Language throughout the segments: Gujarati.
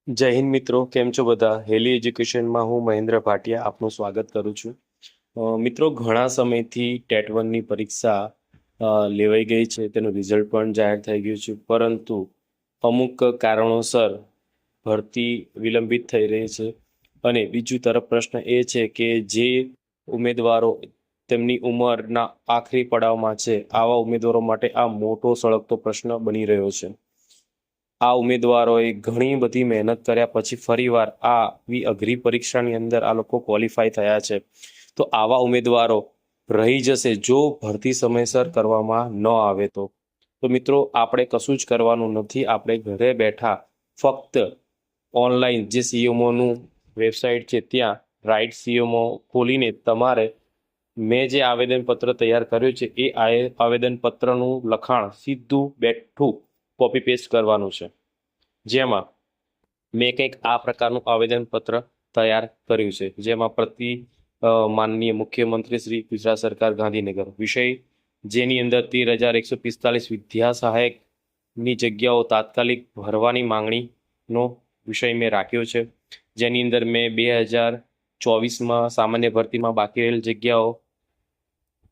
જય હિન્દ મિત્રો, કેમ છો બધા? હેલી એજ્યુકેશનમાં હું મહેન્દ્ર ભાટિયા આપનું સ્વાગત કરું છું. મિત્રો, ઘણા સમયથી ટેટ વનની પરીક્ષા લેવાઈ ગઈ છે, તેનું રિઝલ્ટ પણ જાહેર થઈ ગયું છે, પરંતુ અમુક કારણોસર ભરતી વિલંબિત થઈ રહી છે. અને બીજું તરફ પ્રશ્ન એ છે કે જે ઉમેદવારો તેમની ઉંમરના આખરી પડાવમાં છે, આવા ઉમેદવારો માટે આ મોટો સળગતો પ્રશ્ન બની રહ્યો છે. આ ઉમેદવારોએ ઘણી બધી મહેનત કર્યા પછી ફરીવાર આવી અઘરી પરીક્ષાની અંદર આ લોકો ક્વોલિફાય થયા છે. તો આવા ઉમેદવારો રહી જશે જો ભરતી સમયસર કરવામાં ન આવે તો. મિત્રો, આપણે કશું જ કરવાનું નથી. આપણે ઘરે બેઠા ફક્ત ઓનલાઈન જે સીએમઓનું વેબસાઇટ છે ત્યાં રાઇટ સીએમઓ ખોલીને તમારે મેં જે આવેદનપત્ર તૈયાર કર્યું છે એ આવેદનપત્રનું લખાણ સીધું બેઠું કોપી પેસ્ટ કરવાનું છે. જેમાં મેં કંઈક આ પ્રકારનું આવેદનપત્ર તૈયાર કર્યું છે, જેમાં માનનીય મુખ્યમંત્રી શ્રી ગુજરાત સરકાર ગાંધીનગર વિષય, જેની અંદર 13,145 વિદ્યા સહાયકની જગ્યાઓ તાત્કાલિક ભરવાની માંગણીનો વિષય મેં રાખ્યો છે. જેની અંદર મેં 2024માં સામાન્ય ભરતીમાં બાકી રહેલ જગ્યાઓ,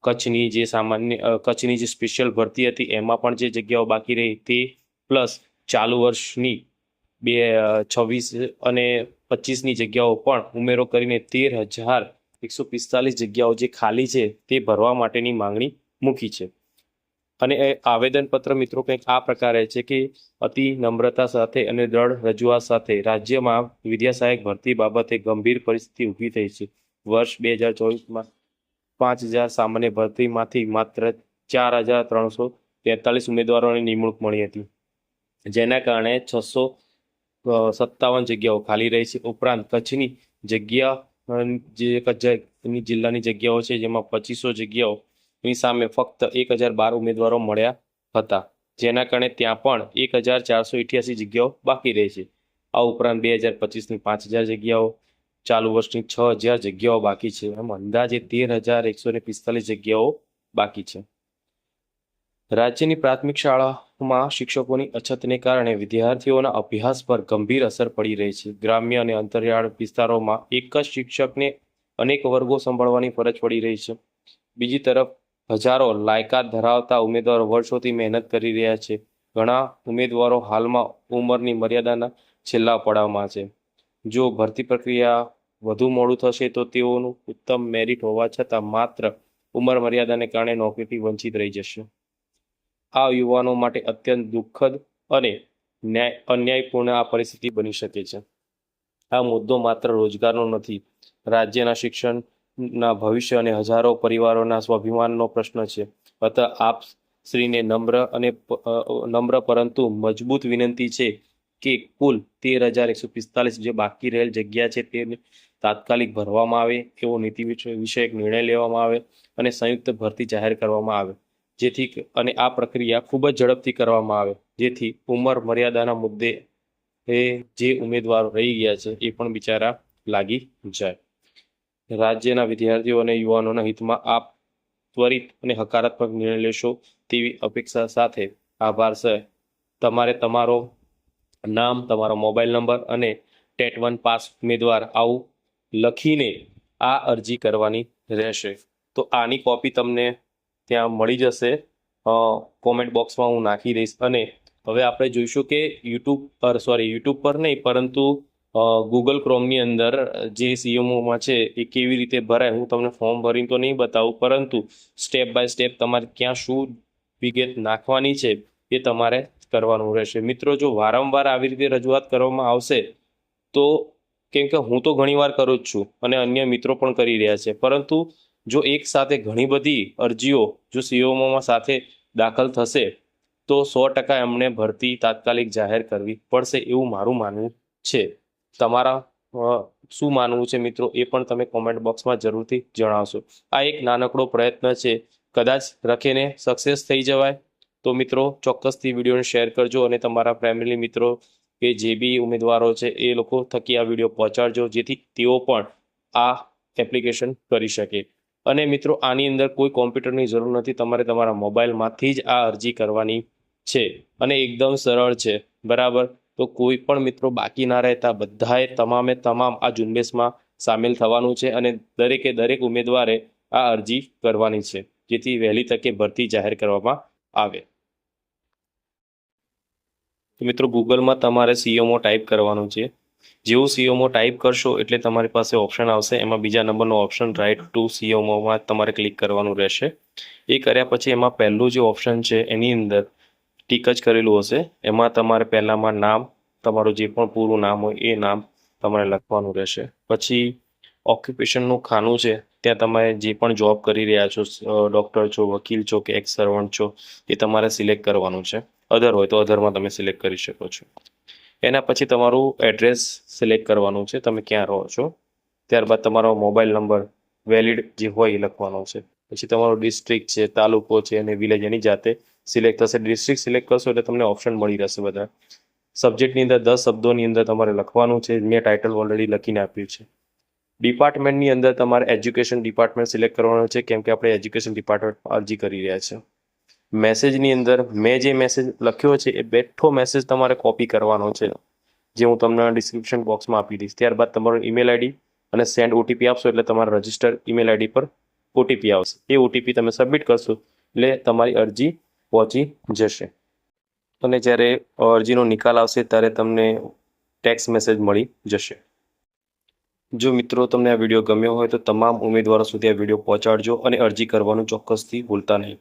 કચ્છની જે સ્પેશિયલ ભરતી હતી એમાં પણ જે જગ્યાઓ બાકી રહી તે, પ્લસ ચાલુ વર્ષની 2026 અને 25ની જગ્યાઓ પણ ઉમેરો કરીને 13,145 જગ્યાઓ જે ખાલી છે તે ભરવા માટેની માંગણી મૂકી છે. અને એ આવેદનપત્ર મિત્રો કંઈક આ પ્રકારે છે કે અતિ નમ્રતા સાથે અને દ્રઢ રજૂઆત સાથે રાજ્યમાં વિદ્યા સહાયક ભરતી બાબતે ગંભીર પરિસ્થિતિ ઊભી થઈ છે. વર્ષ 2024માં 5,000 સામાન્ય ભરતીમાંથી માત્ર 4,343 ઉમેદવારોની નિમણૂક મળી હતી, જેના કારણે 657 જગ્યાઓ ખાલી રહી છે. ઉપરાંત કચ્છની જિલ્લાની જગ્યાઓ છે, જેમાં 2500 જગ્યાઓની સામે ફક્ત 1,012 ઉમેદવારો મળ્યા હતા, જેના કારણે ત્યાં પણ 1,488 જગ્યાઓ બાકી રહી છે. આ ઉપરાંત 2025ની 5,000 જગ્યાઓ, ચાલુ વર્ષની 6,000 જગ્યાઓ બાકી છે. આમ અંદાજે 13,145 જગ્યાઓ બાકી છે. રાજ્યની પ્રાથમિક શાળામાં શિક્ષકોની અછતને કારણે વિદ્યાર્થીઓના અભ્યાસ પર ગંભીર અસર પડી રહી છે. ગ્રામ્ય અને અંતરિયાળ વિસ્તારોમાં એક જ શિક્ષકને અનેક વર્ગો સંભાળવાની ફરજ પડી રહી છે. બીજી તરફ હજારો લાયકાત ધરાવતા ઉમેદવારો વર્ષોથી મહેનત કરી રહ્યા છે. ઘણા ઉમેદવારો હાલમાં ઉંમરની મર્યાદાના છેલ્લા પડાવમાં છે. જો ભરતી પ્રક્રિયા વધુ મોડું થશે તો તેઓનું ઉત્તમ મેરિટ હોવા છતાં માત્ર ઉંમર મર્યાદાને કારણે નોકરીથી વંચિત રહી જશે. આ યુવાનો માટે અત્યંત દુઃખદ અને અન્યાયપૂર્ણ આ પરિસ્થિતિ બની શકે છે. આ મુદ્દો માત્ર રોજગારનો નથી, રાજ્યના શિક્ષણના ભવિષ્ય અને હજારો પરિવારોના સ્વાભિમાનનો પ્રશ્ન છે. અતઃ આપ શ્રીને નમ્ર પરંતુ મજબૂત વિનંતી છે કે કુલ 13,145 જે બાકી રહેલ જગ્યા છે તેને તાત્કાલિક ભરવામાં આવે, એવો નીતિ વિષયક નિર્ણય લેવામાં આવે અને સંયુક્ત ભરતી જાહેર કરવામાં આવે, જેથી અને આ પ્રક્રિયા ખૂબ જ ઝડપથી કરવામાં આવે, જેથી ઉંમર મર્યાદાના મુદ્દે જે ઉમેદવારો રહી ગયા છે એ પણ બિચારા લાગી જાય. રાજ્યના વિદ્યાર્થીઓ અને યુવાનોના હિતમાં આપ ત્વરિત અને હકારાત્મક નિર્ણય લેશો તેવી અપેક્ષા સાથે આભાર સર. તમારે તમારો નામ, તમારો મોબાઈલ નંબર અને ટેટ વન પાસ ઉમેદવાર આવું લખીને આ અરજી કરવાની રહેશે. તો આની કોપી તમને ત્યાં મળી જશે, કોમેન્ટ બોક્સમાં હું નાખી દઈશ. અને હવે આપણે જોઈશું કે યુટ્યુબ પર નહીં પરંતુ ગૂગલ ક્રોમની અંદર જે સીએમઓમાં છે એ કેવી રીતે ભરાય. હું તમને ફોર્મ ભરીને તો નહીં બતાવું, પરંતુ સ્ટેપ બાય સ્ટેપ તમારે ક્યાં શું વિગત નાખવાની છે એ તમારે કરવાનું રહેશે. મિત્રો, જો વારંવાર આવી રીતે રજૂઆત કરવામાં આવશે તો, કેમ કે હું તો ઘણીવાર કરું જ છું અને અન્ય મિત્રો પણ કરી રહ્યા છે, પરંતુ જો એક સાથે ઘણી બધી અરજીઓ જો સીએમઓમાં સાથે દાખલ થશે તો 100% એમણે ભરતી તાત્કાલિક જાહેર કરવી પડશે એવું મારું માનવું છે. તમારા શું માનવું છે મિત્રો, એ પણ તમે કોમેન્ટ બોક્સમાં જરૂરથી જણાવશો. આ એક નાનકડો પ્રયત્ન છે, કદાચ રખીને સક્સેસ થઈ જવાય તો મિત્રો ચોક્કસથી વિડીયોને શેર કરજો અને તમારા ફેમિલી મિત્રો કે જે બી ઉમેદવારો છે એ લોકો થકી આ વિડીયો પહોંચાડજો, જેથી તેઓ પણ આ એપ્લિકેશન કરી શકે. અને મિત્રો, આની અંદર કોઈ કોમ્પ્યુટરની જરૂર નથી, તમારે તમારા મોબાઈલમાંથી જ આ અરજી કરવાની છે અને એકદમ સરળ છે, બરાબર. તો તો કોઈ પણ મિત્રો બાકી ના રહેતા બધાએ તમામે તમામ આ ઝુંબેશમાં સામેલ થવાનું છે અને દરેક ઉમેદવારે આ અરજી કરવાની છે, જેથી વહેલી તકે ભરતી જાહેર કરવામાં આવે. તો મિત્રો ગૂગલમાં તમારે સીઓમો ટાઈપ કરવાનું છે. જેવું સીઓમો ટાઈપ કરશો એટલે તમારી પાસે ઓપ્શન આવશે, એમાં બીજા નંબરનો ઓપ્શન રાઇટ ટુ સીઓમોમાં તમારે ક્લિક કરવાનું રહેશે. એ કર્યા પછી એમાં પહેલું જે ઓપ્શન છે એની અંદર ટીક જ કરેલું હશે, એમાં તમારે પહેલામાં નામ, તમારું જે પણ પૂરું નામ હોય એ નામ તમારે લખવાનું રહેશે. પછી ઓક્યુપેશનનું ખાનું છે, ત્યાં તમે જે પણ જોબ કરી રહ્યા છો, ડૉક્ટર છો, વકીલ છો કે એક્સ સર્વન્ટ છો, એ તમારે સિલેક્ટ કરવાનું છે. અધર હોય તો અધરમાં તમે સિલેક્ટ કરી શકો છો. એના પછી તમારું એડ્રેસ સિલેક્ટ કરવાનું છે, તમે ક્યાં રહો છો. ત્યારબાદ તમારો મોબાઈલ નંબર વેલિડ જે હોય એ લખવાનો છે. પછી તમારો ડિસ્ટ્રિક્ટ છે, તાલુકો છે અને વિલેજ એની જાતે સિલેક્ટ થશે. ડિસ્ટ્રિક્ટ સિલેક્ટ કરશો એટલે તમને ઓપ્શન મળી રહેશે બધા. સબ્જેક્ટની અંદર 10 શબ્દોની અંદર તમારે લખવાનું છે. મેં ટાઇટલ ઓલરેડી લખીને આપ્યું છે. ડિપાર્ટમેન્ટની અંદર તમારે એજ્યુકેશન ડિપાર્ટમેન્ટ સિલેક્ટ કરવાનું છે, કેમ કે આપણે એજ્યુકેશન ડિપાર્ટમેન્ટમાં અરજી કરી રહ્યા છે. મેસેજની અંદર મેં જે મેસેજ લખ્યો છે એ બેઠો મેસેજ તમારે કોપી કરવાનો છે, જે હું તમને ડિસ્ક્રિપ્શન બોક્સમાં આપી દઈશ. ત્યારબાદ તમારો ઈમેલ આઈડી અને સેન્ડ ઓટીપી આપશો એટલે તમારા રજિસ્ટર ઈમેલ આઈડી પર ઓટીપી આવશે. એ ઓટીપી તમે સબમિટ કરશો એટલે તમારી અરજી પહોંચી જશે અને જ્યારે અરજીનો નિકાલ આવશે ત્યારે તમને ટેક્સ્ટ મેસેજ મળી જશે. જો મિત્રો તમને આ વિડીયો ગમ્યો હોય તો તમામ ઉમેદવારો સુધી આ વિડીયો પહોંચાડજો અને અરજી કરવાનું ચોક્કસથી ભૂલતા નહીં.